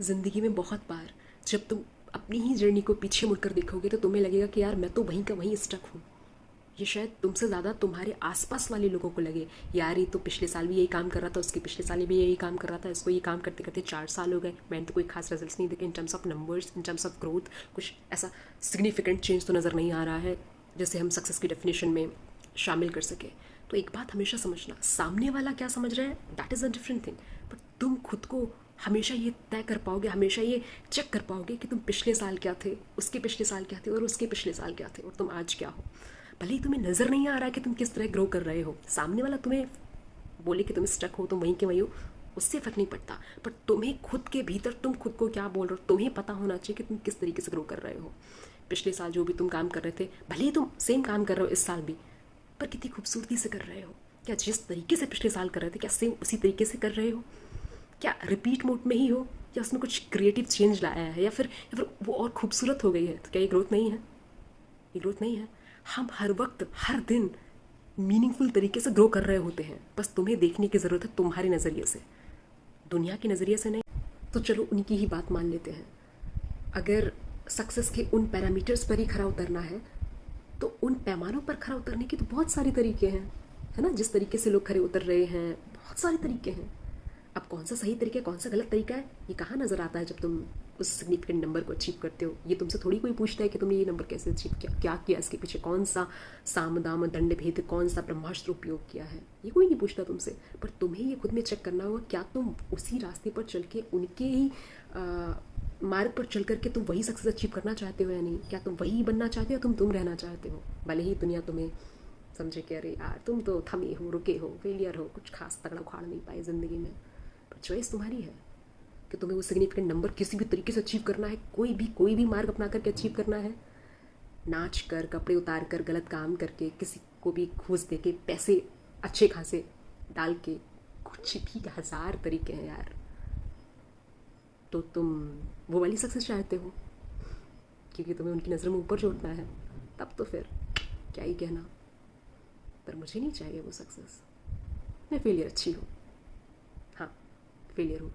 ज़िंदगी में बहुत बार जब तुम अपनी ही जर्नी को पीछे मुड़कर देखोगे तो तुम्हें लगेगा कि यार मैं तो वहीं का वहीं स्टक हूँ। ये शायद तुमसे ज़्यादा तुम्हारे आसपास वाले लोगों को लगे, यार ये तो पिछले साल भी यही काम कर रहा था, उसके पिछले साल भी यही काम कर रहा था, इसको ये काम करते करते 4 साल हो गए, मैंने तो कोई खास रिजल्ट्स नहीं देखे in terms of numbers, in terms of growth. कुछ ऐसा सिग्निफिकेंट चेंज तो नज़र नहीं आ रहा है जैसे हम सक्सेस की डेफिनेशन में शामिल कर सके। तो एक बात हमेशा समझना, सामने वाला क्या समझ रहा है that is a different thing, but तुम खुद को हमेशा ये तय कर पाओगे, हमेशा ये चेक कर पाओगे कि तुम पिछले साल क्या थे, उसके पिछले साल क्या थे और उसके पिछले साल क्या थे और तुम आज क्या हो। भले ही तुम्हें नज़र नहीं आ रहा है कि तुम किस तरह ग्रो कर रहे हो, सामने वाला तुम्हें बोले कि तुम स्टक हो, तुम वहीं के वहीं हो, उससे फ़र्क नहीं पड़ता, पर तुम्हें खुद के भीतर तुम खुद को क्या बोल रहे हो तुम्हें पता होना चाहिए कि तुम किस तरीके से ग्रो कर रहे हो। पिछले साल जो भी तुम काम कर रहे थे, भले ही तुम सेम काम कर रहे हो इस साल भी, पर कितनी खूबसूरती से कर रहे हो। क्या जिस तरीके से पिछले साल कर रहे थे क्या सेम उसी तरीके से कर रहे हो? क्या रिपीट मोड में ही हो या उसमें कुछ क्रिएटिव चेंज लाया है, या फिर वो और खूबसूरत हो गई है? तो क्या ये ग्रोथ नहीं है? ये ग्रोथ नहीं है। हम हर वक्त हर दिन मीनिंगफुल तरीके से ग्रो कर रहे होते हैं, बस तुम्हें देखने की ज़रूरत है तुम्हारे नज़रिए से, दुनिया के नज़रिए से नहीं। तो चलो उनकी ही बात मान लेते हैं। अगर सक्सेस के उन पैरामीटर्स पर ही खरा उतरना है तो उन पैमानों पर खरा उतरने के तो बहुत सारे तरीके हैं, है ना? जिस तरीके से लोग खरे उतर रहे हैं बहुत सारे तरीके हैं। अब कौन सा सही तरीका है कौन सा गलत तरीका है ये कहाँ नज़र आता है जब तुम उस सिग्निफिकेंट नंबर को अचीव करते हो? ये तुमसे थोड़ी कोई पूछता है कि तुमने ये नंबर कैसे अचीव किया, क्या किया, इसके पीछे कौन सा साम दाम दंड भेद, कौन सा ब्रह्मास्त्र उपयोग किया है, ये कोई नहीं पूछता तुमसे। पर तुम्हें ये खुद में चेक करना होगा, क्या तुम उसी रास्ते पर चल के उनके ही मार्ग पर चल करके तुम वही सक्सेस अचीव करना चाहते हो या नहीं? क्या तुम वही बनना चाहते हो, तुम रहना चाहते हो? भले ही दुनिया तुम्हें समझे कि अरे यार तुम तो थमे हो, रुके हो, फेलियर हो, कुछ खास तगड़ा उखाड़ नहीं पाए ज़िंदगी में, पर चॉइस तुम्हारी है कि तुम्हें वो सिग्निफिकेंट नंबर किसी भी तरीके से अचीव करना है, कोई भी मार्ग अपना करके अचीव करना है। नाच कर, कपड़े उतार कर, गलत काम करके, किसी को भी घूस दे के, पैसे अच्छे खासे डाल के, कुछ भी हज़ार तरीके हैं यार। तो तुम वो वाली सक्सेस चाहते हो क्योंकि तुम्हें उनकी नज़र में ऊपर चोटना है, तब तो फिर क्या ही कहना। पर मुझे नहीं चाहिए वो सक्सेस। मैं फेलियर अच्छी हूँ, हाँ फेलियर हूँ।